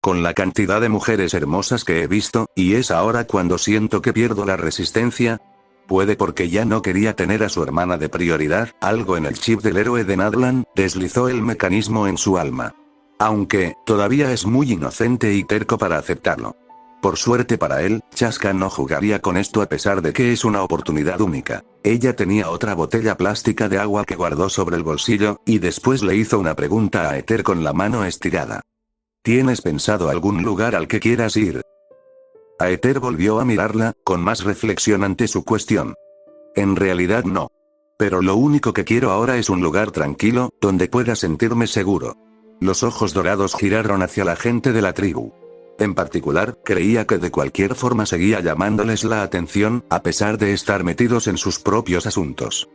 Con la cantidad de mujeres hermosas que he visto, y es ahora cuando siento que pierdo la resistencia. Puede porque ya no quería tener a su hermana de prioridad, algo en el chip del héroe de Nadlan, deslizó el mecanismo en su alma. Aunque, todavía es muy inocente y terco para aceptarlo. Por suerte para él, Chaska no jugaría con esto a pesar de que es una oportunidad única. Ella tenía otra botella plástica de agua que guardó sobre el bolsillo, y después le hizo una pregunta a Aether con la mano estirada. ¿Tienes pensado algún lugar al que quieras ir? Aether volvió a mirarla, con más reflexión ante su cuestión. En realidad no. Pero lo único que quiero ahora es un lugar tranquilo, donde pueda sentirme seguro. Los ojos dorados giraron hacia la gente de la tribu. En particular, creía que de cualquier forma seguía llamándoles la atención, a pesar de estar metidos en sus propios asuntos.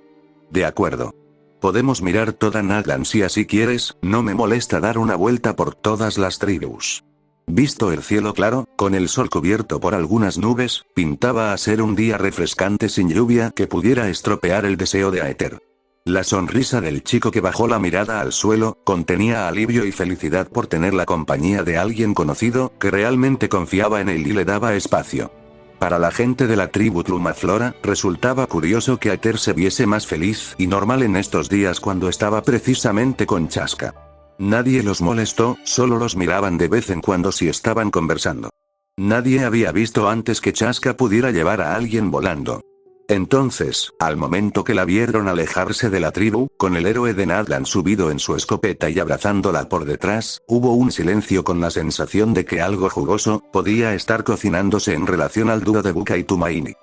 De acuerdo. Podemos mirar toda Nadlan si así quieres, no me molesta dar una vuelta por todas las tribus. Visto el cielo claro, con el sol cubierto por algunas nubes, pintaba a ser un día refrescante sin lluvia que pudiera estropear el deseo de Aether. La sonrisa del chico que bajó la mirada al suelo, contenía alivio y felicidad por tener la compañía de alguien conocido, que realmente confiaba en él y le daba espacio. Para la gente de la tribu Tlumaflora, resultaba curioso que Aether se viese más feliz y normal en estos días cuando estaba precisamente con Chaska. Nadie los molestó, solo los miraban de vez en cuando si estaban conversando. Nadie había visto antes que Chaska pudiera llevar a alguien volando. Entonces, al momento que la vieron alejarse de la tribu, con el héroe de Nadlan subido en su escopeta y abrazándola por detrás, hubo un silencio con la sensación de que algo jugoso podía estar cocinándose en relación al dúo de Buka y Tumaini.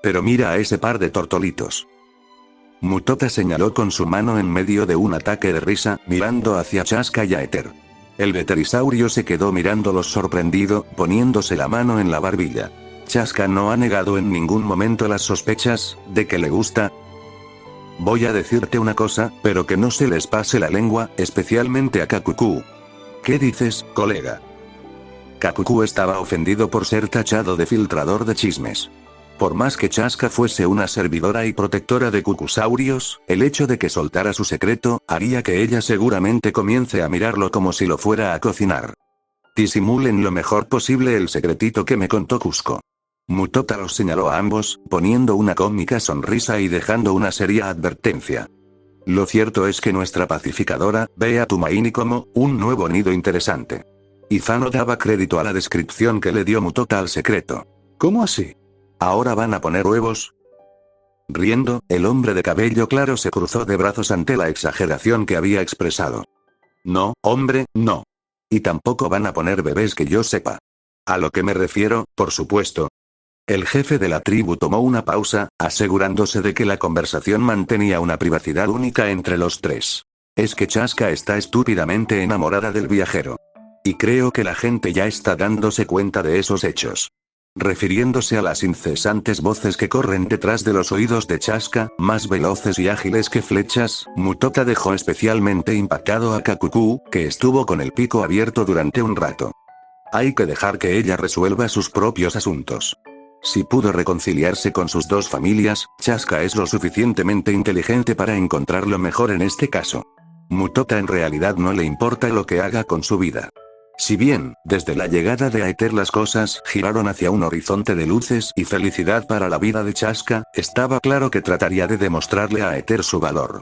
Pero mira a ese par de tortolitos. Mutota señaló con su mano en medio de un ataque de risa, mirando hacia Chaska y Aether. El veterisaurio se quedó mirándolos sorprendido, poniéndose la mano en la barbilla. Chaska no ha negado en ningún momento las sospechas, de que le gusta. Voy a decirte una cosa, pero que no se les pase la lengua, especialmente a Kakuku. ¿Qué dices, colega? Kakuku estaba ofendido por ser tachado de filtrador de chismes. Por más que Chaska fuese una servidora y protectora de cucusaurios, el hecho de que soltara su secreto, haría que ella seguramente comience a mirarlo como si lo fuera a cocinar. Disimulen lo mejor posible el secretito que me contó Cusco. Mutota los señaló a ambos, poniendo una cómica sonrisa y dejando una seria advertencia. Lo cierto es que nuestra pacificadora ve a Tumaini como un nuevo nido interesante. Izano daba crédito a la descripción que le dio Mutota al secreto. ¿Cómo así? ¿Ahora van a poner huevos? Riendo, el hombre de cabello claro se cruzó de brazos ante la exageración que había expresado. No, hombre, no. Y tampoco van a poner bebés que yo sepa. A lo que me refiero, por supuesto. El jefe de la tribu tomó una pausa, asegurándose de que la conversación mantenía una privacidad única entre los tres. Es que Chaska está estúpidamente enamorada del viajero. Y creo que la gente ya está dándose cuenta de esos hechos. Refiriéndose a las incesantes voces que corren detrás de los oídos de Chaska, más veloces y ágiles que flechas, Mutota dejó especialmente impactado a Kakuku, que estuvo con el pico abierto durante un rato. Hay que dejar que ella resuelva sus propios asuntos. Si pudo reconciliarse con sus dos familias, Chaska es lo suficientemente inteligente para encontrar lo mejor en este caso. Mutota en realidad no le importa lo que haga con su vida. Si bien, desde la llegada de Aether las cosas giraron hacia un horizonte de luces y felicidad para la vida de Chaska, estaba claro que trataría de demostrarle a Aether su valor.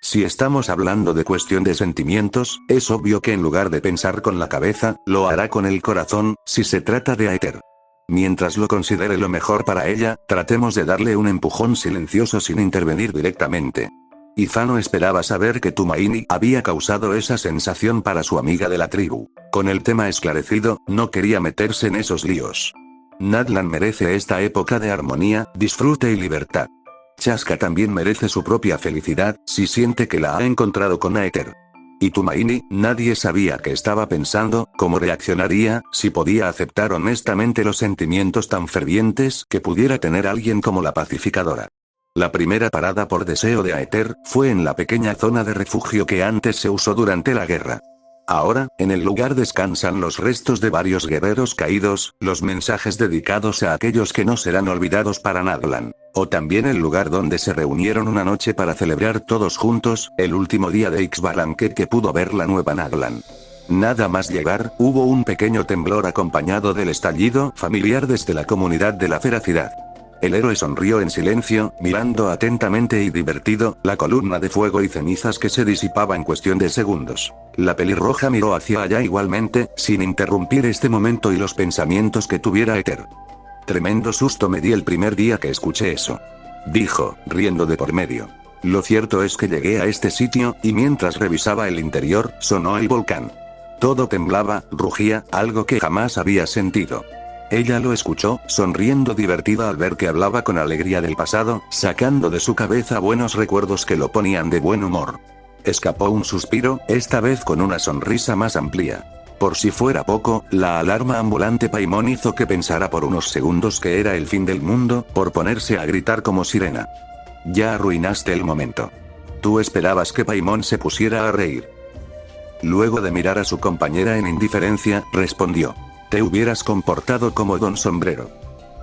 Si estamos hablando de cuestión de sentimientos, es obvio que en lugar de pensar con la cabeza, lo hará con el corazón, si se trata de Aether. Mientras lo considere lo mejor para ella, tratemos de darle un empujón silencioso sin intervenir directamente. Izano esperaba saber que Tumaini había causado esa sensación para su amiga de la tribu. Con el tema esclarecido, no quería meterse en esos líos. Nadlan merece esta época de armonía, disfrute y libertad. Chaska también merece su propia felicidad, si siente que la ha encontrado con Aether. Y Tumaini, nadie sabía qué estaba pensando, cómo reaccionaría, si podía aceptar honestamente los sentimientos tan fervientes que pudiera tener alguien como la pacificadora. La primera parada por deseo de Aether, fue en la pequeña zona de refugio que antes se usó durante la guerra. Ahora, en el lugar descansan los restos de varios guerreros caídos, los mensajes dedicados a aquellos que no serán olvidados para Nadlan. O también el lugar donde se reunieron una noche para celebrar todos juntos, el último día de Ixbalanque que pudo ver la nueva Nadlan. Nada más llegar, hubo un pequeño temblor acompañado del estallido familiar desde la comunidad de la Feracidad. El héroe sonrió en silencio, mirando atentamente y divertido, la columna de fuego y cenizas que se disipaba en cuestión de segundos. La pelirroja miró hacia allá igualmente, sin interrumpir este momento y los pensamientos que tuviera Aether. Tremendo susto me di el primer día que escuché eso. Dijo, riendo de por medio. Lo cierto es que llegué a este sitio, y mientras revisaba el interior, sonó el volcán. Todo temblaba, rugía, algo que jamás había sentido. Ella lo escuchó, sonriendo divertida al ver que hablaba con alegría del pasado, sacando de su cabeza buenos recuerdos que lo ponían de buen humor. Escapó un suspiro, esta vez con una sonrisa más amplia. Por si fuera poco, la alarma ambulante Paimon hizo que pensara por unos segundos que era el fin del mundo, por ponerse a gritar como sirena. Ya arruinaste el momento. Tú esperabas que Paimon se pusiera a reír. Luego de mirar a su compañera en indiferencia, respondió. Te hubieras comportado como Don Sombrero.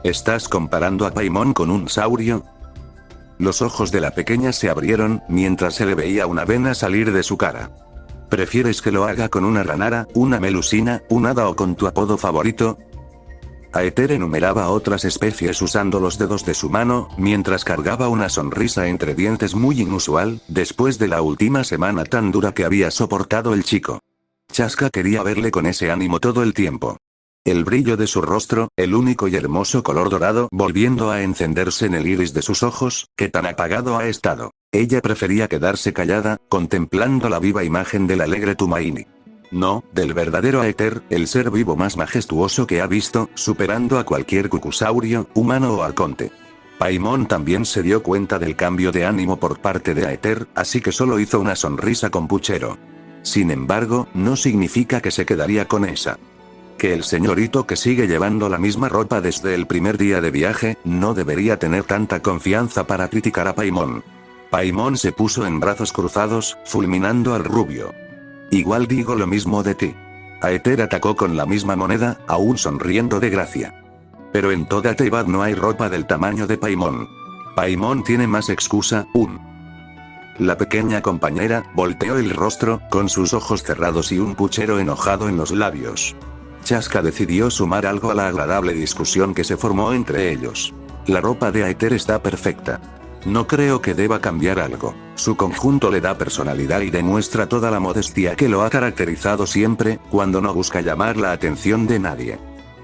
¿Estás comparando a Paimon con un saurio? Los ojos de la pequeña se abrieron, mientras se le veía una vena salir de su cara. ¿Prefieres que lo haga con una ranara, una melusina, un hada o con tu apodo favorito? Aether enumeraba otras especies usando los dedos de su mano, mientras cargaba una sonrisa entre dientes muy inusual, después de la última semana tan dura que había soportado el chico. Chaska quería verle con ese ánimo todo el tiempo. El brillo de su rostro, el único y hermoso color dorado volviendo a encenderse en el iris de sus ojos, que tan apagado ha estado. Ella prefería quedarse callada, contemplando la viva imagen del alegre Tumaini. No, del verdadero Aether, el ser vivo más majestuoso que ha visto, superando a cualquier cucusaurio, humano o arconte. Paimon también se dio cuenta del cambio de ánimo por parte de Aether, así que solo hizo una sonrisa con puchero. Sin embargo, no significa que se quedaría con esa. Que el señorito que sigue llevando la misma ropa desde el primer día de viaje, no debería tener tanta confianza para criticar a Paimon. Paimon se puso en brazos cruzados, fulminando al rubio. Igual digo lo mismo de ti. Aether atacó con la misma moneda, aún sonriendo de gracia. Pero en toda Teyvat no hay ropa del tamaño de Paimon. Paimon tiene más excusa, La pequeña compañera volteó el rostro, con sus ojos cerrados y un puchero enojado en los labios. Chaska decidió sumar algo a la agradable discusión que se formó entre ellos. La ropa de Aether está perfecta. No creo que deba cambiar algo. Su conjunto le da personalidad y demuestra toda la modestia que lo ha caracterizado siempre, cuando no busca llamar la atención de nadie.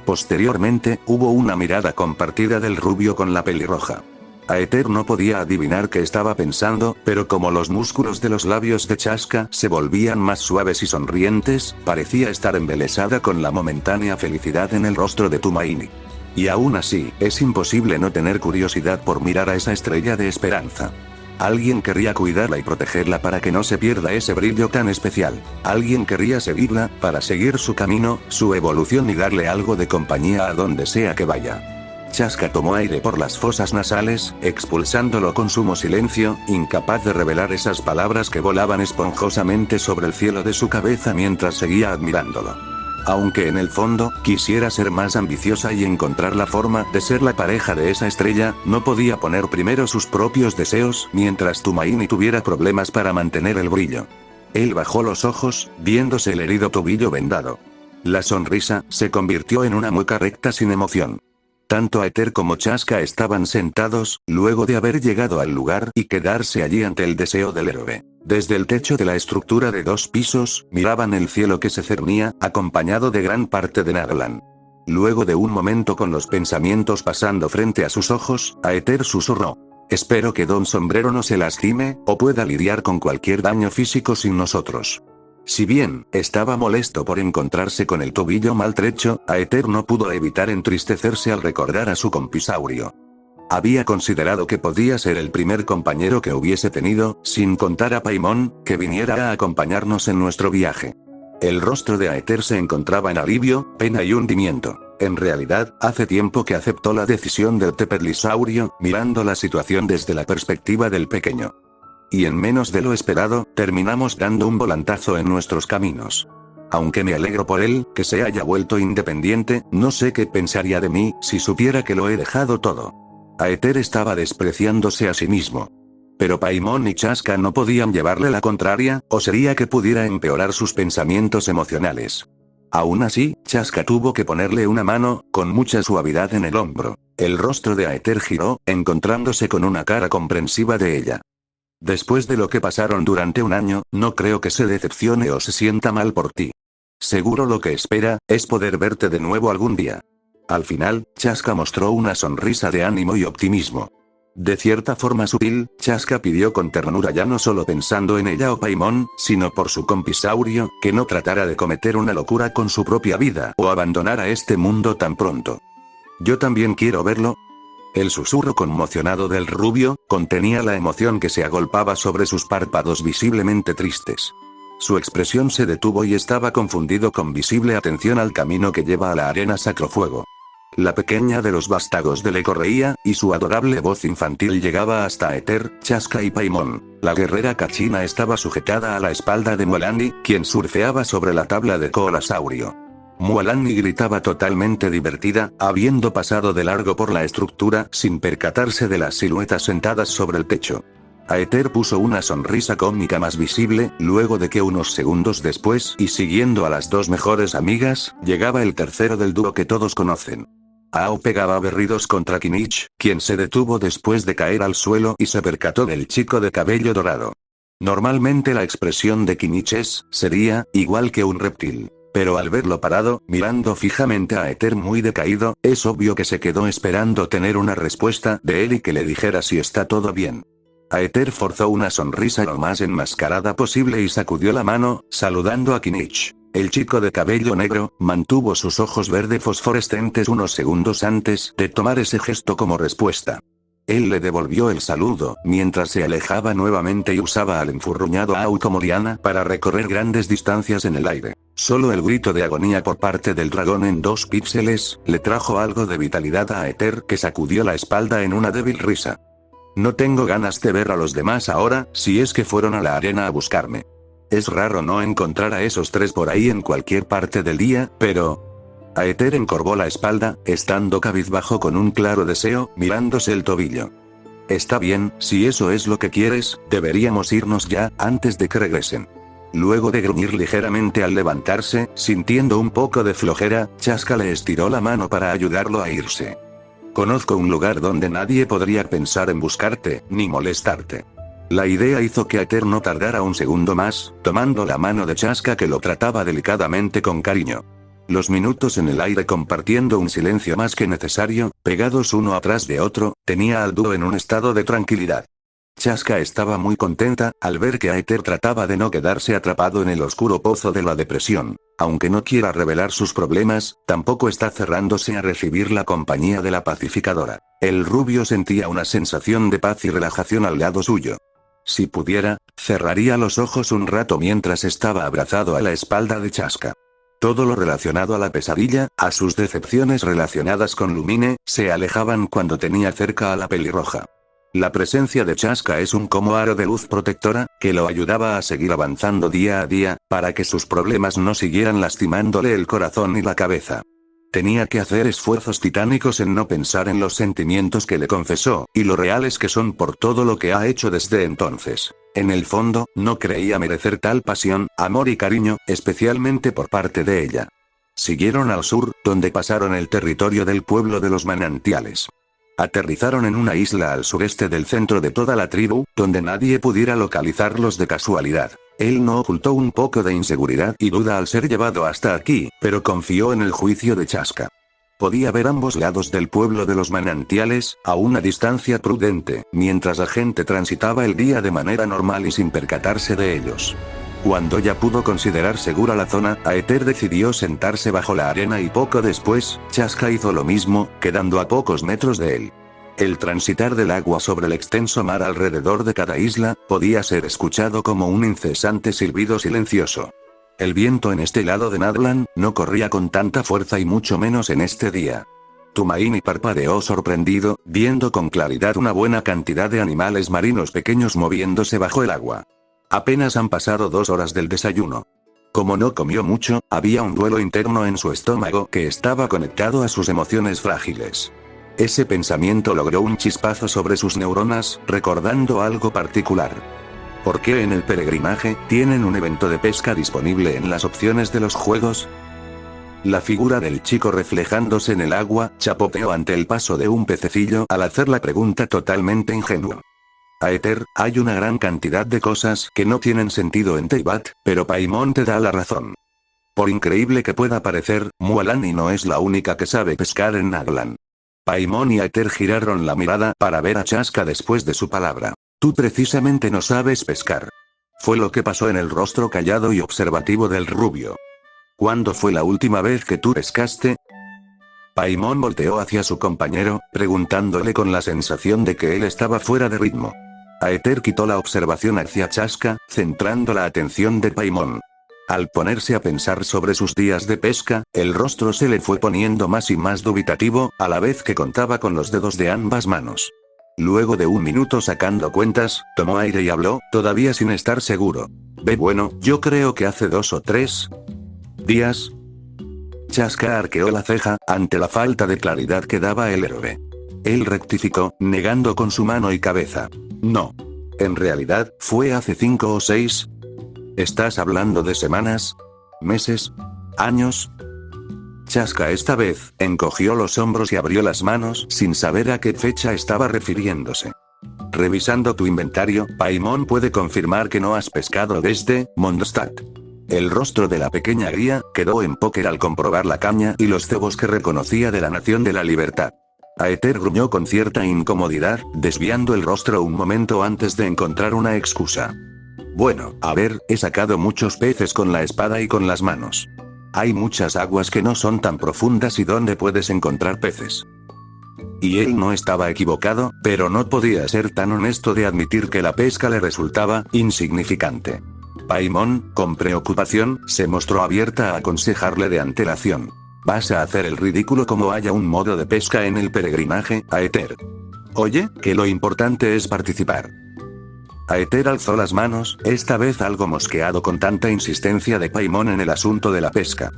Posteriormente, hubo una mirada compartida del rubio con la pelirroja. Aether no podía adivinar qué estaba pensando, pero como los músculos de los labios de Chaska se volvían más suaves y sonrientes, parecía estar embelesada con la momentánea felicidad en el rostro de Tumaini. Y aún así, es imposible no tener curiosidad por mirar a esa estrella de esperanza. Alguien querría cuidarla y protegerla para que no se pierda ese brillo tan especial. Alguien querría seguirla, para seguir su camino, su evolución y darle algo de compañía a donde sea que vaya. Chaska tomó aire por las fosas nasales, expulsándolo con sumo silencio, incapaz de revelar esas palabras que volaban esponjosamente sobre el cielo de su cabeza mientras seguía admirándolo. Aunque en el fondo, quisiera ser más ambiciosa y encontrar la forma de ser la pareja de esa estrella, no podía poner primero sus propios deseos, mientras Tumaini tuviera problemas para mantener el brillo. Él bajó los ojos, viéndose el herido tobillo vendado. La sonrisa se convirtió en una mueca recta sin emoción. Tanto Aether como Chaska estaban sentados, luego de haber llegado al lugar y quedarse allí ante el deseo del héroe. Desde el techo de la estructura de 2 pisos, miraban el cielo que se cernía, acompañado de gran parte de Nadlan. Luego de un momento con los pensamientos pasando frente a sus ojos, Aether susurró. Espero que Don Sombrero no se lastime, o pueda lidiar con cualquier daño físico sin nosotros. Si bien, estaba molesto por encontrarse con el tobillo maltrecho, Aether no pudo evitar entristecerse al recordar a su compisaurio. Había considerado que podía ser el primer compañero que hubiese tenido, sin contar a Paimon, que viniera a acompañarnos en nuestro viaje. El rostro de Aether se encontraba en alivio, pena y hundimiento. En realidad, hace tiempo que aceptó la decisión del tepetlisaurio, mirando la situación desde la perspectiva del pequeño. Y en menos de lo esperado, terminamos dando un volantazo en nuestros caminos. Aunque me alegro por él, que se haya vuelto independiente, no sé qué pensaría de mí, si supiera que lo he dejado todo. Aether estaba despreciándose a sí mismo. Pero Paimon y Chaska no podían llevarle la contraria, o sería que pudiera empeorar sus pensamientos emocionales. Aún así, Chaska tuvo que ponerle una mano, con mucha suavidad en el hombro. El rostro de Aether giró, encontrándose con una cara comprensiva de ella. Después de lo que pasaron durante un año, no creo que se decepcione o se sienta mal por ti. Seguro lo que espera, es poder verte de nuevo algún día. Al final, Chaska mostró una sonrisa de ánimo y optimismo. De cierta forma sutil, Chaska pidió con ternura, ya no solo pensando en ella o Paimon, sino por su compisaurio, que no tratara de cometer una locura con su propia vida o abandonara este mundo tan pronto. Yo también quiero verlo. El susurro conmocionado del rubio, contenía la emoción que se agolpaba sobre sus párpados visiblemente tristes. Su expresión se detuvo y estaba confundido con visible atención al camino que lleva a la arena Sacrofuego. La pequeña de los vástagos de Leco reía, y su adorable voz infantil llegaba hasta Aether, Chaska y Paimon. La guerrera Kachina estaba sujetada a la espalda de Mualani, quien surfeaba sobre la tabla de Colasaurio. Mualani gritaba totalmente divertida, habiendo pasado de largo por la estructura, sin percatarse de las siluetas sentadas sobre el techo. Aether puso una sonrisa cómica más visible, luego de que unos segundos después, y siguiendo a las dos mejores amigas, llegaba el tercero del dúo que todos conocen. Ao pegaba berridos contra Kinich, quien se detuvo después de caer al suelo y se percató del chico de cabello dorado. Normalmente la expresión de Kinich sería, igual que un reptil. Pero al verlo parado, mirando fijamente a Aether muy decaído, es obvio que se quedó esperando tener una respuesta de él y que le dijera si está todo bien. Aether forzó una sonrisa lo más enmascarada posible y sacudió la mano, saludando a Kinich. El chico de cabello negro, mantuvo sus ojos verde fosforescentes unos segundos antes de tomar ese gesto como respuesta. Él le devolvió el saludo, mientras se alejaba nuevamente y usaba al enfurruñado Ao como liana para recorrer grandes distancias en el aire. Solo el grito de agonía por parte del dragón en 2 píxeles, le trajo algo de vitalidad a Aether, que sacudió la espalda en una débil risa. No tengo ganas de ver a los demás ahora, si es que fueron a la arena a buscarme. Es raro no encontrar a esos 3 por ahí en cualquier parte del día, pero... Aether encorvó la espalda, estando cabizbajo con un claro deseo, mirándose el tobillo. Está bien, si eso es lo que quieres, deberíamos irnos ya, antes de que regresen. Luego de gruñir ligeramente al levantarse, sintiendo un poco de flojera, Chaska le estiró la mano para ayudarlo a irse. Conozco un lugar donde nadie podría pensar en buscarte, ni molestarte. La idea hizo que Aether no tardara un segundo más, tomando la mano de Chaska, que lo trataba delicadamente con cariño. Los minutos en el aire compartiendo un silencio más que necesario, pegados uno atrás de otro, tenía al dúo en un estado de tranquilidad. Chaska estaba muy contenta, al ver que Aether trataba de no quedarse atrapado en el oscuro pozo de la depresión. Aunque no quiera revelar sus problemas, tampoco está cerrándose a recibir la compañía de la pacificadora. El rubio sentía una sensación de paz y relajación al lado suyo. Si pudiera, cerraría los ojos un rato mientras estaba abrazado a la espalda de Chaska. Todo lo relacionado a la pesadilla, a sus decepciones relacionadas con Lumine, se alejaban cuando tenía cerca a la pelirroja. La presencia de Chaska es un como aro de luz protectora, que lo ayudaba a seguir avanzando día a día, para que sus problemas no siguieran lastimándole el corazón y la cabeza. Tenía que hacer esfuerzos titánicos en no pensar en los sentimientos que le confesó, y lo reales que son por todo lo que ha hecho desde entonces. En el fondo, no creía merecer tal pasión, amor y cariño, especialmente por parte de ella. Siguieron al sur, donde pasaron el territorio del pueblo de los manantiales. Aterrizaron en una isla al sureste del centro de toda la tribu, donde nadie pudiera localizarlos de casualidad. Él no ocultó un poco de inseguridad y duda al ser llevado hasta aquí, pero confió en el juicio de Chaska. Podía ver ambos lados del pueblo de los manantiales, a una distancia prudente, mientras la gente transitaba el día de manera normal y sin percatarse de ellos. Cuando ya pudo considerar segura la zona, Aether decidió sentarse bajo la arena y poco después, Chaska hizo lo mismo, quedando a pocos metros de él. El transitar del agua sobre el extenso mar alrededor de cada isla, podía ser escuchado como un incesante silbido silencioso. El viento en este lado de Nadlan, no corría con tanta fuerza y mucho menos en este día. Tumaini parpadeó sorprendido, viendo con claridad una buena cantidad de animales marinos pequeños moviéndose bajo el agua. Apenas han pasado 2 horas del desayuno. Como no comió mucho, había un duelo interno en su estómago que estaba conectado a sus emociones frágiles. Ese pensamiento logró un chispazo sobre sus neuronas, recordando algo particular. ¿Por qué en el peregrinaje tienen un evento de pesca disponible en las opciones de los juegos? La figura del chico reflejándose en el agua, chapoteó ante el paso de un pececillo al hacer la pregunta totalmente ingenua. Aether, hay una gran cantidad de cosas que no tienen sentido en Teyvat, pero Paimon te da la razón. Por increíble que pueda parecer, Mualani no es la única que sabe pescar en Naglan. Paimon y Aether giraron la mirada para ver a Chaska después de su palabra. Tú precisamente no sabes pescar. Fue lo que pasó en el rostro callado y observativo del rubio. ¿Cuándo fue la última vez que tú pescaste? Paimon volteó hacia su compañero, preguntándole con la sensación de que él estaba fuera de ritmo. Aether quitó la observación hacia Chaska, centrando la atención de Paimon. Al ponerse a pensar sobre sus días de pesca, el rostro se le fue poniendo más y más dubitativo, a la vez que contaba con los dedos de ambas manos. Luego de un minuto sacando cuentas, tomó aire y habló, todavía sin estar seguro. Bueno, yo creo que hace 2 o 3 días. Chaska arqueó la ceja, ante la falta de claridad que daba el héroe. Él rectificó, negando con su mano y cabeza. No. En realidad, fue hace 5 o 6. ¿Estás hablando de semanas? ¿Meses? ¿Años? Chaska esta vez, encogió los hombros y abrió las manos, sin saber a qué fecha estaba refiriéndose. Revisando tu inventario, Paimon puede confirmar que no has pescado desde Mondstadt. El rostro de la pequeña guía quedó en póker al comprobar la caña y los cebos que reconocía de la Nación de la Libertad. Aether gruñó con cierta incomodidad, desviando el rostro un momento antes de encontrar una excusa. Bueno, a ver, he sacado muchos peces con la espada y con las manos. Hay muchas aguas que no son tan profundas y donde puedes encontrar peces. Y él no estaba equivocado, pero no podía ser tan honesto de admitir que la pesca le resultaba insignificante. Paimon, con preocupación, se mostró abierta a aconsejarle de antelación. Vas a hacer el ridículo como haya un modo de pesca en el peregrinaje, Aether. Oye, que lo importante es participar. Aether alzó las manos, esta vez algo mosqueado con tanta insistencia de Paimon en el asunto de la pesca.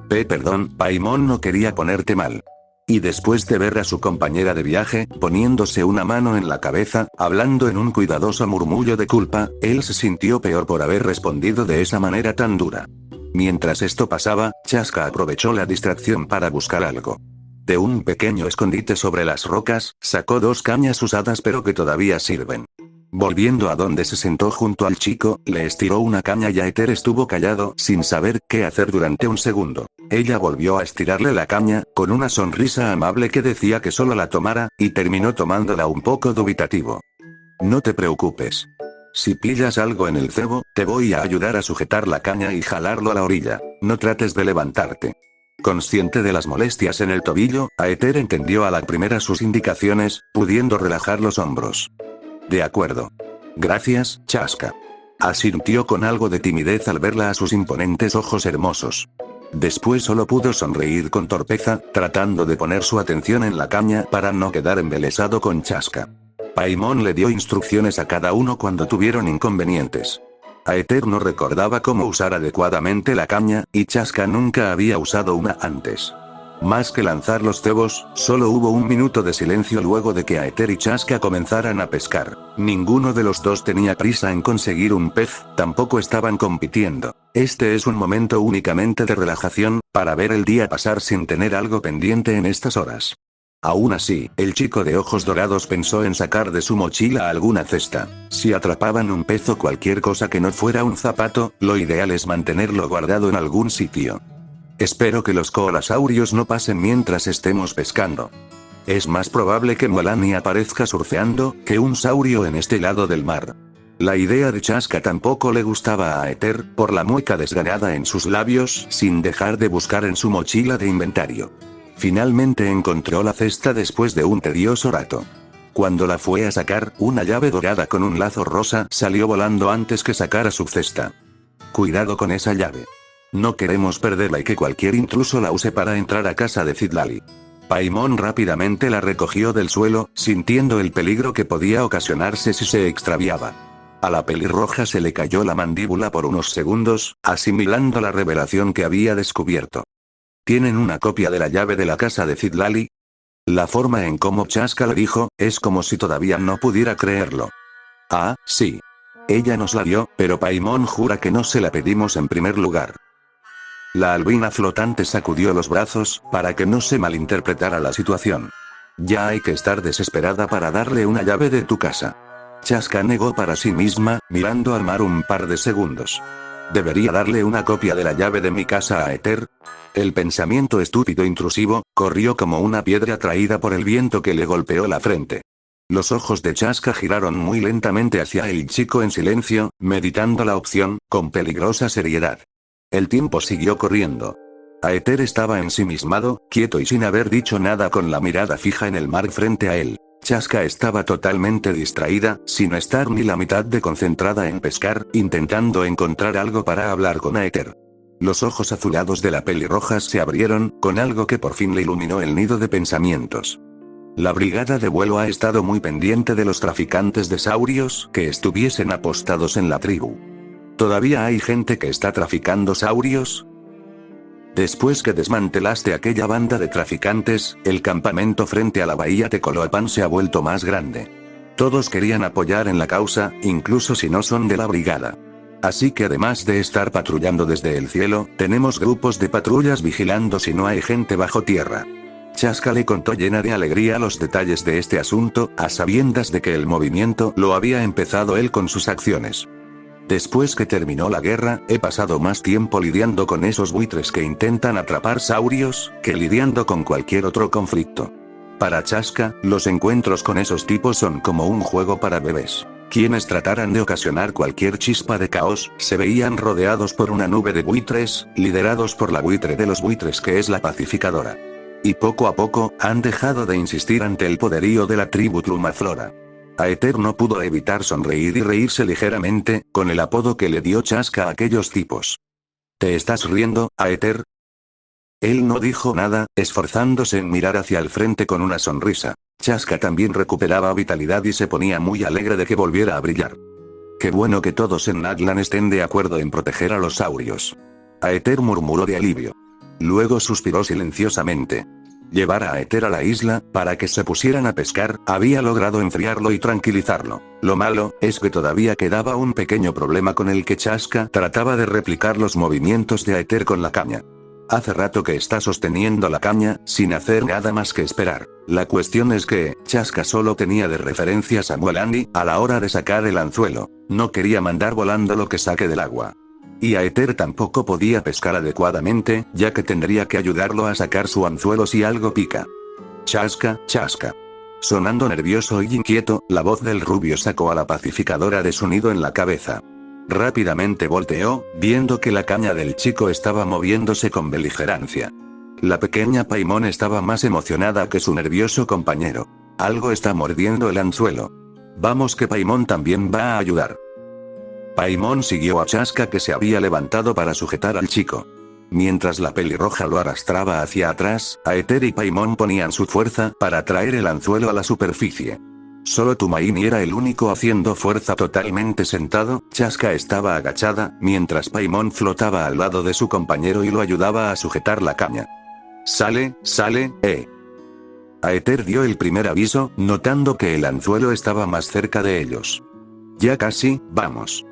Perdón, Paimon no quería ponerte mal. Y después de ver a su compañera de viaje, poniéndose una mano en la cabeza, hablando en un cuidadoso murmullo de culpa, él se sintió peor por haber respondido de esa manera tan dura. Mientras esto pasaba, Chaska aprovechó la distracción para buscar algo. De un pequeño escondite sobre las rocas, sacó 2 cañas usadas pero que todavía sirven. Volviendo a donde se sentó junto al chico, le estiró una caña y Aether estuvo callado, sin saber qué hacer durante un segundo. Ella volvió a estirarle la caña, con una sonrisa amable que decía que solo la tomara, y terminó tomándola un poco dubitativo. No te preocupes. Si pillas algo en el cebo, te voy a ayudar a sujetar la caña y jalarlo a la orilla. No trates de levantarte. Consciente de las molestias en el tobillo, Aether entendió a la primera sus indicaciones, pudiendo relajar los hombros. De acuerdo. Gracias, Chaska. Asintió con algo de timidez al verla a sus imponentes ojos hermosos. Después solo pudo sonreír con torpeza, tratando de poner su atención en la caña para no quedar embelesado con Chaska. Paimon le dio instrucciones a cada uno cuando tuvieron inconvenientes. Aether no recordaba cómo usar adecuadamente la caña, y Chaska nunca había usado una antes. Más que lanzar los cebos, solo hubo un minuto de silencio luego de que Aether y Chaska comenzaran a pescar. Ninguno de los dos tenía prisa en conseguir un pez, tampoco estaban compitiendo. Este es un momento únicamente de relajación, para ver el día pasar sin tener algo pendiente en estas horas. Aún así, el chico de ojos dorados pensó en sacar de su mochila alguna cesta. Si atrapaban un pez o cualquier cosa que no fuera un zapato, lo ideal es mantenerlo guardado en algún sitio. Espero que los coalasaurios no pasen mientras estemos pescando. Es más probable que Mualani aparezca surfeando, que un saurio en este lado del mar. La idea de Chaska tampoco le gustaba a Aether, por la mueca desganada en sus labios, sin dejar de buscar en su mochila de inventario. Finalmente encontró la cesta después de un tedioso rato. Cuando la fue a sacar, una llave dorada con un lazo rosa salió volando antes que sacara su cesta. Cuidado con esa llave. No queremos perderla y que cualquier intruso la use para entrar a casa de Citlali. Paimon rápidamente la recogió del suelo, sintiendo el peligro que podía ocasionarse si se extraviaba. A la pelirroja se le cayó la mandíbula por unos segundos, asimilando la revelación que había descubierto. ¿Tienen una copia de la llave de la casa de Citlali? La forma en cómo Chaska lo dijo, es como si todavía no pudiera creerlo. Ah, sí. Ella nos la dio, pero Paimon jura que no se la pedimos en primer lugar. La albina flotante sacudió los brazos, para que no se malinterpretara la situación. Ya hay que estar desesperada para darle una llave de tu casa. Chaska negó para sí misma, mirando al mar un par de segundos. ¿Debería darle una copia de la llave de mi casa a Ether? El pensamiento estúpido intrusivo, corrió como una piedra traída por el viento que le golpeó la frente. Los ojos de Chaska giraron muy lentamente hacia el chico en silencio, meditando la opción, con peligrosa seriedad. El tiempo siguió corriendo. Aether estaba ensimismado, quieto y sin haber dicho nada con la mirada fija en el mar frente a él. Chaska estaba totalmente distraída, sin estar ni la mitad de concentrada en pescar, intentando encontrar algo para hablar con Aether. Los ojos azulados de la pelirroja se abrieron, con algo que por fin le iluminó el nido de pensamientos. La brigada de vuelo ha estado muy pendiente de los traficantes de saurios que estuviesen apostados en la tribu. ¿Todavía hay gente que está traficando saurios? Después que desmantelaste aquella banda de traficantes, el campamento frente a la bahía de Coloapan se ha vuelto más grande. Todos querían apoyar en la causa, incluso si no son de la brigada. Así que además de estar patrullando desde el cielo, tenemos grupos de patrullas vigilando si no hay gente bajo tierra. Chaska le contó llena de alegría los detalles de este asunto, a sabiendas de que el movimiento lo había empezado él con sus acciones. Después que terminó la guerra, he pasado más tiempo lidiando con esos buitres que intentan atrapar saurios, que lidiando con cualquier otro conflicto. Para Chaska, los encuentros con esos tipos son como un juego para bebés. Quienes trataran de ocasionar cualquier chispa de caos, se veían rodeados por una nube de buitres, liderados por la buitre de los buitres que es la pacificadora. Y poco a poco, han dejado de insistir ante el poderío de la tribu Tlumaflora. Aether no pudo evitar sonreír y reírse ligeramente, con el apodo que le dio Chaska a aquellos tipos. ¿Te estás riendo, Aether? Él no dijo nada, esforzándose en mirar hacia el frente con una sonrisa. Chaska también recuperaba vitalidad y se ponía muy alegre de que volviera a brillar. Qué bueno que todos en Nadlan estén de acuerdo en proteger a los saurios. Aether murmuró de alivio. Luego suspiró silenciosamente. Llevar a Aether a la isla, para que se pusieran a pescar, había logrado enfriarlo y tranquilizarlo. Lo malo, es que todavía quedaba un pequeño problema con el que Chaska trataba de replicar los movimientos de Aether con la caña. Hace rato que está sosteniendo la caña, sin hacer nada más que esperar. La cuestión es que, Chaska solo tenía de referencia a Samuel Andy, a la hora de sacar el anzuelo. No quería mandar volando lo que saque del agua. Y Aether tampoco podía pescar adecuadamente, ya que tendría que ayudarlo a sacar su anzuelo si algo pica. Chaska, Chaska. Sonando nervioso y inquieto, la voz del rubio sacó a la pacificadora de su nido en la cabeza. Rápidamente volteó, viendo que la caña del chico estaba moviéndose con beligerancia. La pequeña Paimon estaba más emocionada que su nervioso compañero. Algo está mordiendo el anzuelo. Vamos que Paimon también va a ayudar. Paimon siguió a Chaska que se había levantado para sujetar al chico. Mientras la pelirroja lo arrastraba hacia atrás, Aether y Paimon ponían su fuerza para traer el anzuelo a la superficie. Solo Tumaini era el único haciendo fuerza totalmente sentado. Chaska estaba agachada, mientras Paimon flotaba al lado de su compañero y lo ayudaba a sujetar la caña. Sale, sale, Aether dio el primer aviso, notando que el anzuelo estaba más cerca de ellos. Ya casi, vamos.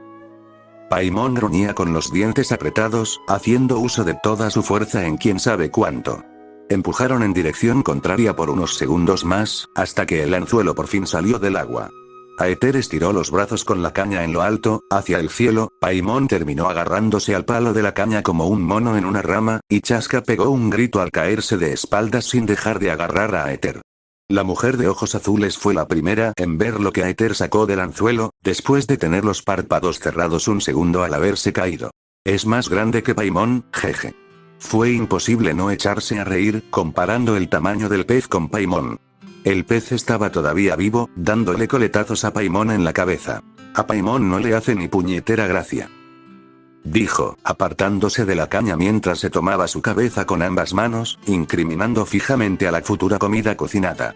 Paimon gruñía con los dientes apretados, haciendo uso de toda su fuerza en quién sabe cuánto. Empujaron en dirección contraria por unos segundos más, hasta que el anzuelo por fin salió del agua. Aether estiró los brazos con la caña en lo alto, hacia el cielo. Paimon terminó agarrándose al palo de la caña como un mono en una rama, y Chaska pegó un grito al caerse de espaldas sin dejar de agarrar a Aether. La mujer de ojos azules fue la primera en ver lo que Aether sacó del anzuelo, después de tener los párpados cerrados un segundo al haberse caído. Es más grande que Paimon, jeje. Fue imposible no echarse a reír, comparando el tamaño del pez con Paimon. El pez estaba todavía vivo, dándole coletazos a Paimon en la cabeza. A Paimon no le hace ni puñetera gracia. Dijo, apartándose de la caña mientras se tomaba su cabeza con ambas manos, incriminando fijamente a la futura comida cocinada.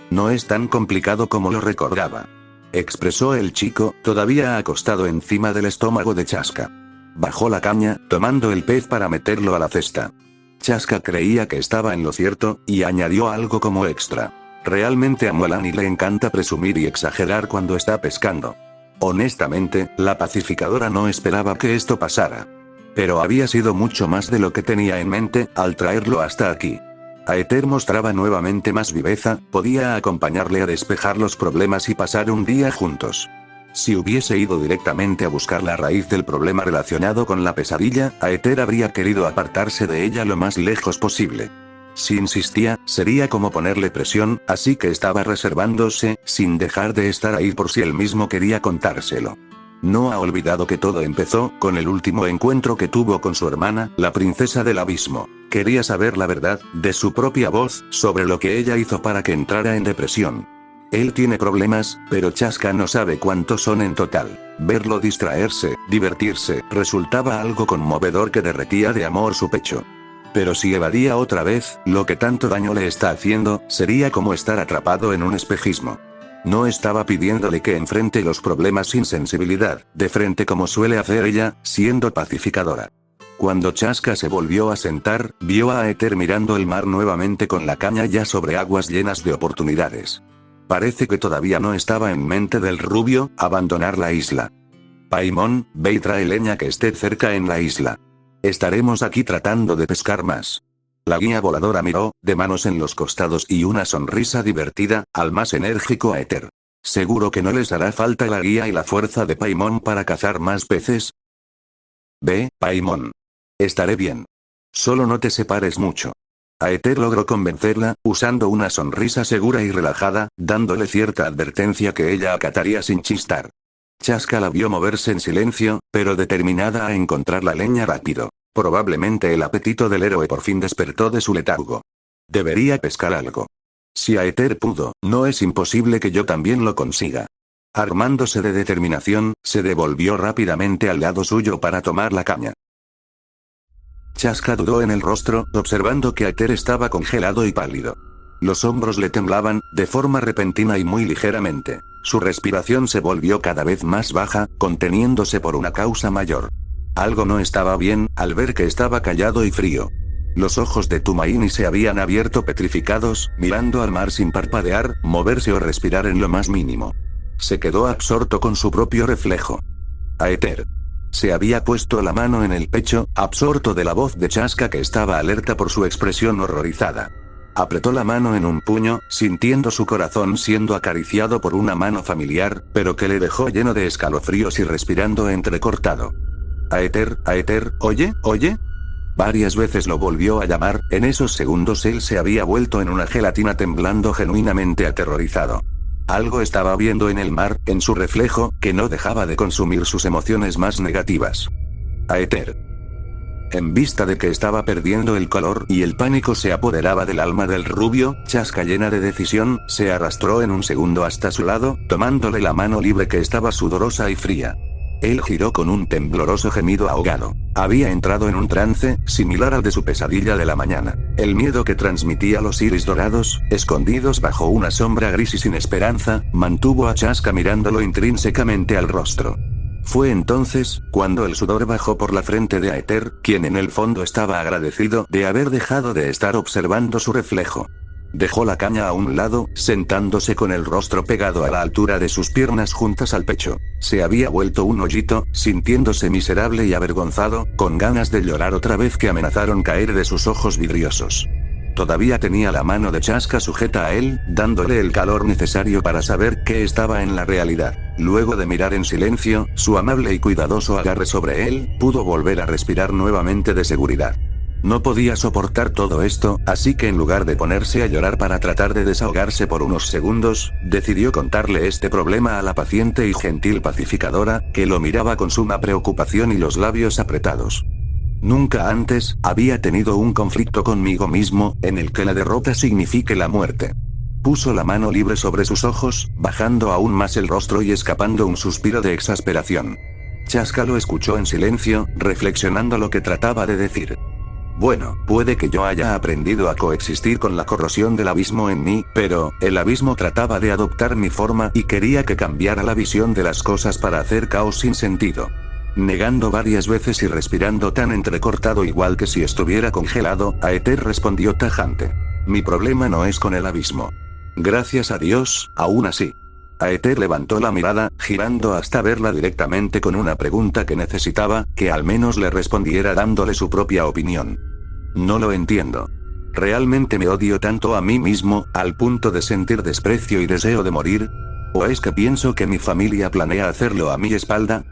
No es tan complicado como lo recordaba. Expresó el chico, todavía acostado encima del estómago de Chaska. Bajó la caña, tomando el pez para meterlo a la cesta. Chaska creía que estaba en lo cierto, y añadió algo como extra. Realmente a Mualani le encanta presumir y exagerar cuando está pescando. Honestamente, la pacificadora no esperaba que esto pasara. Pero había sido mucho más de lo que tenía en mente al traerlo hasta aquí. Aether mostraba nuevamente más viveza, podía acompañarle a despejar los problemas y pasar un día juntos. Si hubiese ido directamente a buscar la raíz del problema relacionado con la pesadilla, Aether habría querido apartarse de ella lo más lejos posible. Si insistía, sería como ponerle presión, así que estaba reservándose, sin dejar de estar ahí por si él mismo quería contárselo. No ha olvidado que todo empezó con el último encuentro que tuvo con su hermana, la princesa del abismo. Quería saber la verdad, de su propia voz, sobre lo que ella hizo para que entrara en depresión. Él tiene problemas, pero Chaska no sabe cuántos son en total. Verlo distraerse, divertirse, resultaba algo conmovedor que derretía de amor su pecho. Pero si evadía otra vez, lo que tanto daño le está haciendo, sería como estar atrapado en un espejismo. No estaba pidiéndole que enfrente los problemas sin sensibilidad, de frente como suele hacer ella, siendo pacificadora. Cuando Chaska se volvió a sentar, vio a Aether mirando el mar nuevamente con la caña ya sobre aguas llenas de oportunidades. Parece que todavía no estaba en mente del rubio, abandonar la isla. Paimon, ve y trae leña que esté cerca en la isla. Estaremos aquí tratando de pescar más. La guía voladora miró, de manos en los costados y una sonrisa divertida, al más enérgico Aether. ¿Seguro que no les hará falta la guía y la fuerza de Paimon para cazar más peces? Ve, Paimon. Estaré bien. Solo no te separes mucho. Aether logró convencerla, usando una sonrisa segura y relajada, dándole cierta advertencia que ella acataría sin chistar. Chaska la vio moverse en silencio, pero determinada a encontrar la leña rápido. Probablemente el apetito del héroe por fin despertó de su letargo. Debería pescar algo. Si Aether pudo, no es imposible que yo también lo consiga. Armándose de determinación, se devolvió rápidamente al lado suyo para tomar la caña. Chaska dudó en el rostro, observando que Aether estaba congelado y pálido. Los hombros le temblaban, de forma repentina y muy ligeramente. Su respiración se volvió cada vez más baja, conteniéndose por una causa mayor. Algo no estaba bien, al ver que estaba callado y frío. Los ojos de Tumaini se habían abierto petrificados, mirando al mar sin parpadear, moverse o respirar en lo más mínimo. Se quedó absorto con su propio reflejo. Aether. Se había puesto la mano en el pecho, absorto de la voz de Chaska que estaba alerta por su expresión horrorizada. Apretó la mano en un puño, sintiendo su corazón siendo acariciado por una mano familiar, pero que le dejó lleno de escalofríos y respirando entrecortado. Aether, Aether, ¿oye? Varias veces lo volvió a llamar, en esos segundos él se había vuelto en una gelatina temblando genuinamente aterrorizado. Algo estaba viendo en el mar, en su reflejo, que no dejaba de consumir sus emociones más negativas. Aether. En vista de que estaba perdiendo el color y el pánico se apoderaba del alma del rubio, Chaska llena de decisión, se arrastró en un segundo hasta su lado, tomándole la mano libre que estaba sudorosa y fría. Él giró con un tembloroso gemido ahogado. Había entrado en un trance, similar al de su pesadilla de la mañana. El miedo que transmitía los iris dorados, escondidos bajo una sombra gris y sin esperanza, mantuvo a Chaska mirándolo intrínsecamente al rostro. Fue entonces, cuando el sudor bajó por la frente de Aether, quien en el fondo estaba agradecido de haber dejado de estar observando su reflejo. Dejó la caña a un lado, sentándose con el rostro pegado a la altura de sus piernas juntas al pecho. Se había vuelto un hoyito, sintiéndose miserable y avergonzado, con ganas de llorar otra vez que amenazaron caer de sus ojos vidriosos. Todavía tenía la mano de Chaska sujeta a él, dándole el calor necesario para saber que estaba en la realidad. Luego de mirar en silencio, su amable y cuidadoso agarre sobre él, pudo volver a respirar nuevamente de seguridad. No podía soportar todo esto, así que en lugar de ponerse a llorar para tratar de desahogarse por unos segundos, decidió contarle este problema a la paciente y gentil pacificadora, que lo miraba con suma preocupación y los labios apretados. Nunca antes había tenido un conflicto conmigo mismo, en el que la derrota signifique la muerte. Puso la mano libre sobre sus ojos, bajando aún más el rostro y escapando un suspiro de exasperación. Chaska lo escuchó en silencio, reflexionando lo que trataba de decir. Bueno, puede que yo haya aprendido a coexistir con la corrosión del abismo en mí, pero el abismo trataba de adoptar mi forma y quería que cambiara la visión de las cosas para hacer caos sin sentido. Negando varias veces y respirando tan entrecortado igual que si estuviera congelado, Aether respondió tajante. Mi problema no es con el abismo. Gracias a Dios, aún así. Aether levantó la mirada, girando hasta verla directamente con una pregunta que necesitaba, que al menos le respondiera dándole su propia opinión. No lo entiendo. ¿Realmente me odio tanto a mí mismo, al punto de sentir desprecio y deseo de morir? ¿O es que pienso que mi familia planea hacerlo a mi espalda?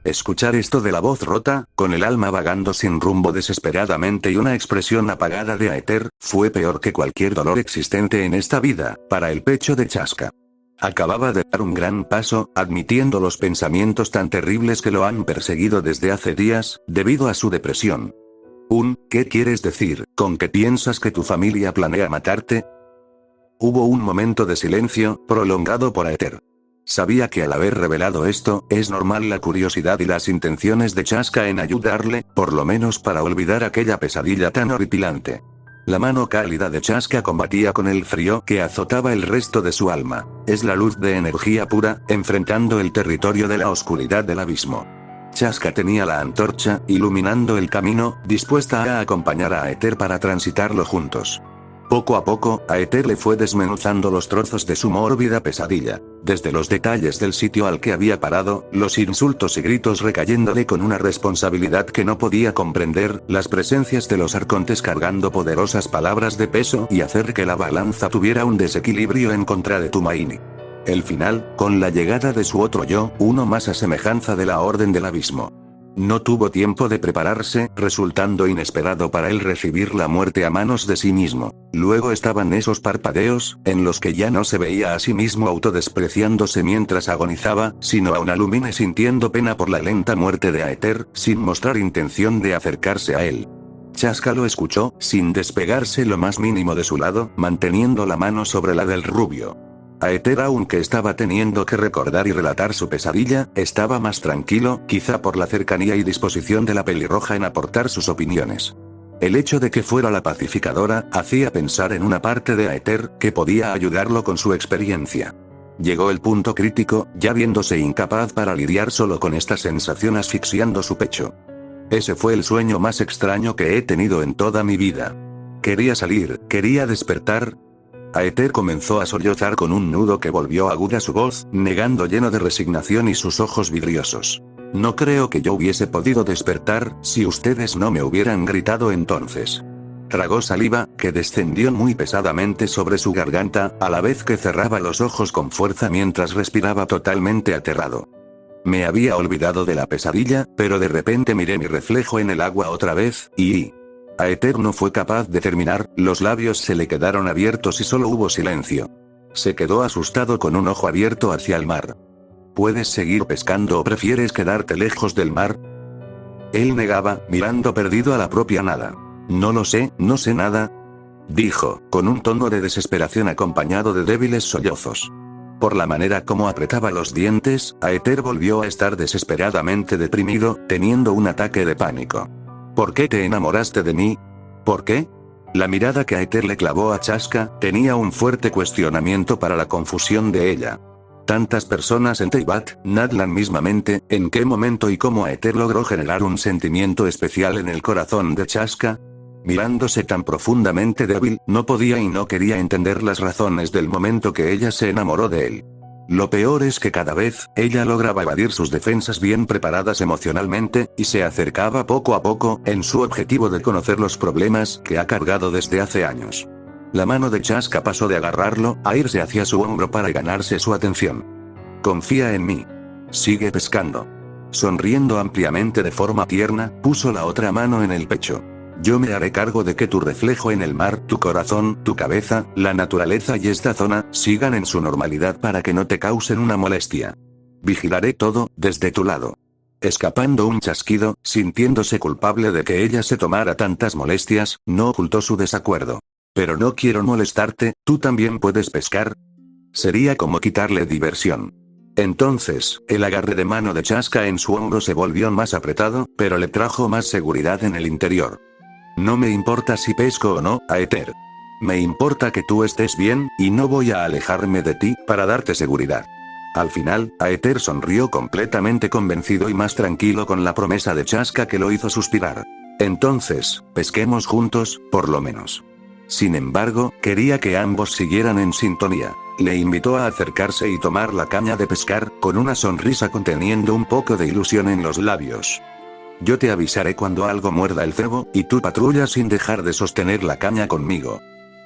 Escuchar esto de la voz rota, con el alma vagando sin rumbo desesperadamente y una expresión apagada de Aether, fue peor que cualquier dolor existente en esta vida, para el pecho de Chaska. Acababa de dar un gran paso, admitiendo los pensamientos tan terribles que lo han perseguido desde hace días, debido a su depresión. ¿Qué quieres decir, con que piensas que tu familia planea matarte? Hubo un momento de silencio, prolongado por Aether. Sabía que al haber revelado esto, es normal la curiosidad y las intenciones de Chaska en ayudarle, por lo menos para olvidar aquella pesadilla tan horripilante. La mano cálida de Chaska combatía con el frío que azotaba el resto de su alma. Es la luz de energía pura, enfrentando el territorio de la oscuridad del abismo. Chaska tenía la antorcha, iluminando el camino, dispuesta a acompañar a Aether para transitarlo juntos. Poco a poco, Aether le fue desmenuzando los trozos de su mórbida pesadilla, desde los detalles del sitio al que había parado, los insultos y gritos recayéndole con una responsabilidad que no podía comprender, las presencias de los arcontes cargando poderosas palabras de peso y hacer que la balanza tuviera un desequilibrio en contra de Tumaini. El final, con la llegada de su otro yo, uno más a semejanza de la Orden del Abismo. No tuvo tiempo de prepararse, resultando inesperado para él recibir la muerte a manos de sí mismo. Luego estaban esos parpadeos, en los que ya no se veía a sí mismo autodespreciándose mientras agonizaba, sino a una Lumine sintiendo pena por la lenta muerte de Aether, sin mostrar intención de acercarse a él. Chaska lo escuchó, sin despegarse lo más mínimo de su lado, manteniendo la mano sobre la del rubio. Aether, aunque estaba teniendo que recordar y relatar su pesadilla, estaba más tranquilo, quizá por la cercanía y disposición de la pelirroja en aportar sus opiniones. El hecho de que fuera la pacificadora, hacía pensar en una parte de Aether, que podía ayudarlo con su experiencia. Llegó el punto crítico, ya viéndose incapaz para lidiar solo con esta sensación asfixiando su pecho. Ese fue el sueño más extraño que he tenido en toda mi vida. Quería salir, quería despertar. Aether comenzó a sollozar con un nudo que volvió aguda su voz, negando lleno de resignación y sus ojos vidriosos. No creo que yo hubiese podido despertar, si ustedes no me hubieran gritado entonces. Tragó saliva, que descendió muy pesadamente sobre su garganta, a la vez que cerraba los ojos con fuerza mientras respiraba totalmente aterrado. Me había olvidado de la pesadilla, pero de repente miré mi reflejo en el agua otra vez, y... Aether no fue capaz de terminar, los labios se le quedaron abiertos y solo hubo silencio. Se quedó asustado con un ojo abierto hacia el mar. ¿Puedes seguir pescando o prefieres quedarte lejos del mar? Él negaba, mirando perdido a la propia nada. No lo sé, no sé nada, dijo, con un tono de desesperación acompañado de débiles sollozos. Por la manera como apretaba los dientes, Aether volvió a estar desesperadamente deprimido, teniendo un ataque de pánico. ¿Por qué te enamoraste de mí? ¿Por qué? La mirada que Aether le clavó a Chaska, tenía un fuerte cuestionamiento para la confusión de ella. Tantas personas en Teyvat, Nadlan mismamente, ¿en qué momento y cómo Aether logró generar un sentimiento especial en el corazón de Chaska? Mirándose tan profundamente débil, no podía y no quería entender las razones del momento que ella se enamoró de él. Lo peor es que cada vez, ella lograba evadir sus defensas bien preparadas emocionalmente, y se acercaba poco a poco, en su objetivo de conocer los problemas que ha cargado desde hace años. La mano de Chaska pasó de agarrarlo, a irse hacia su hombro para ganarse su atención. Confía en mí. Sigue pescando. Sonriendo ampliamente de forma tierna, puso la otra mano en el pecho. Yo me haré cargo de que tu reflejo en el mar, tu corazón, tu cabeza, la naturaleza y esta zona, sigan en su normalidad para que no te causen una molestia. Vigilaré todo, desde tu lado. Escapando un chasquido, sintiéndose culpable de que ella se tomara tantas molestias, no ocultó su desacuerdo. Pero no quiero molestarte, ¿tú también puedes pescar? Sería como quitarle diversión. Entonces, el agarre de mano de Chaska en su hombro se volvió más apretado, pero le trajo más seguridad en el interior. No me importa si pesco o no, Aether. Me importa que tú estés bien, y no voy a alejarme de ti, para darte seguridad. Al final, Aether sonrió completamente convencido y más tranquilo con la promesa de Chaska que lo hizo suspirar. Entonces, pesquemos juntos, por lo menos. Sin embargo, quería que ambos siguieran en sintonía. Le invitó a acercarse y tomar la caña de pescar, con una sonrisa conteniendo un poco de ilusión en los labios. Yo te avisaré cuando algo muerda el cebo, y tú patrulla sin dejar de sostener la caña conmigo.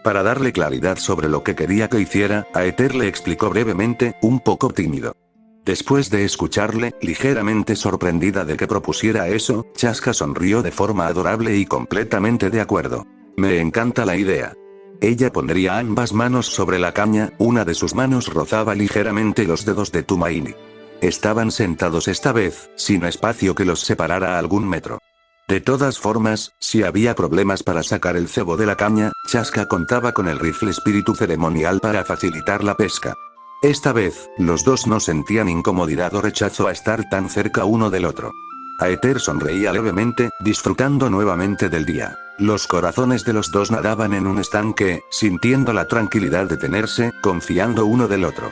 Para darle claridad sobre lo que quería que hiciera, Aether le explicó brevemente, un poco tímido. Después de escucharle, ligeramente sorprendida de que propusiera eso, Chaska sonrió de forma adorable y completamente de acuerdo. Me encanta la idea. Ella pondría ambas manos sobre la caña, una de sus manos rozaba ligeramente los dedos de Tumaini. Estaban sentados esta vez, sin espacio que los separara algún metro. De todas formas, si había problemas para sacar el cebo de la caña, Chaska contaba con el rifle espíritu ceremonial para facilitar la pesca. Esta vez, los dos no sentían incomodidad o rechazo a estar tan cerca uno del otro. Aether sonreía levemente, disfrutando nuevamente del día. Los corazones de los dos nadaban en un estanque, sintiendo la tranquilidad de tenerse, confiando uno del otro.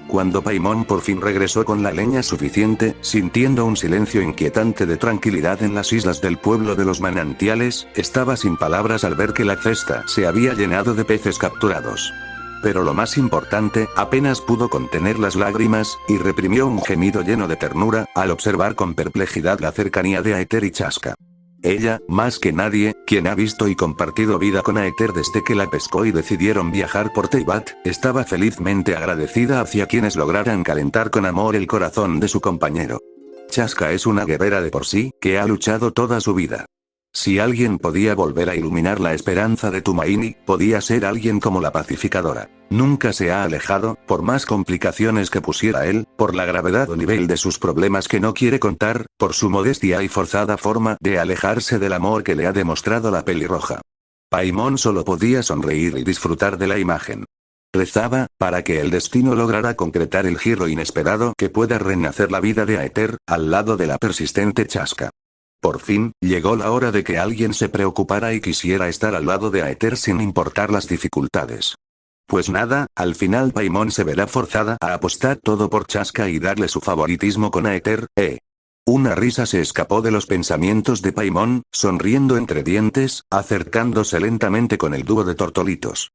Cuando Paimon por fin regresó con la leña suficiente, sintiendo un silencio inquietante de tranquilidad en las islas del pueblo de los manantiales, estaba sin palabras al ver que la cesta se había llenado de peces capturados. Pero lo más importante, apenas pudo contener las lágrimas, y reprimió un gemido lleno de ternura, al observar con perplejidad la cercanía de Aether y Chaska. Ella, más que nadie, quien ha visto y compartido vida con Aether desde que la pescó y decidieron viajar por Teyvat, estaba felizmente agradecida hacia quienes lograran calentar con amor el corazón de su compañero. Chaska es una guerrera de por sí, que ha luchado toda su vida. Si alguien podía volver a iluminar la esperanza de Tumaini, podía ser alguien como la pacificadora. Nunca se ha alejado, por más complicaciones que pusiera él, por la gravedad o nivel de sus problemas que no quiere contar, por su modestia y forzada forma de alejarse del amor que le ha demostrado la pelirroja. Paimon solo podía sonreír y disfrutar de la imagen. Rezaba, para que el destino lograra concretar el giro inesperado que pueda renacer la vida de Aether, al lado de la persistente Chaska. Por fin, llegó la hora de que alguien se preocupara y quisiera estar al lado de Aether sin importar las dificultades. Pues nada, al final Paimon se verá forzada a apostar todo por Chaska y darle su favoritismo con Aether, Una risa se escapó de los pensamientos de Paimon, sonriendo entre dientes, acercándose lentamente con el dúo de tortolitos.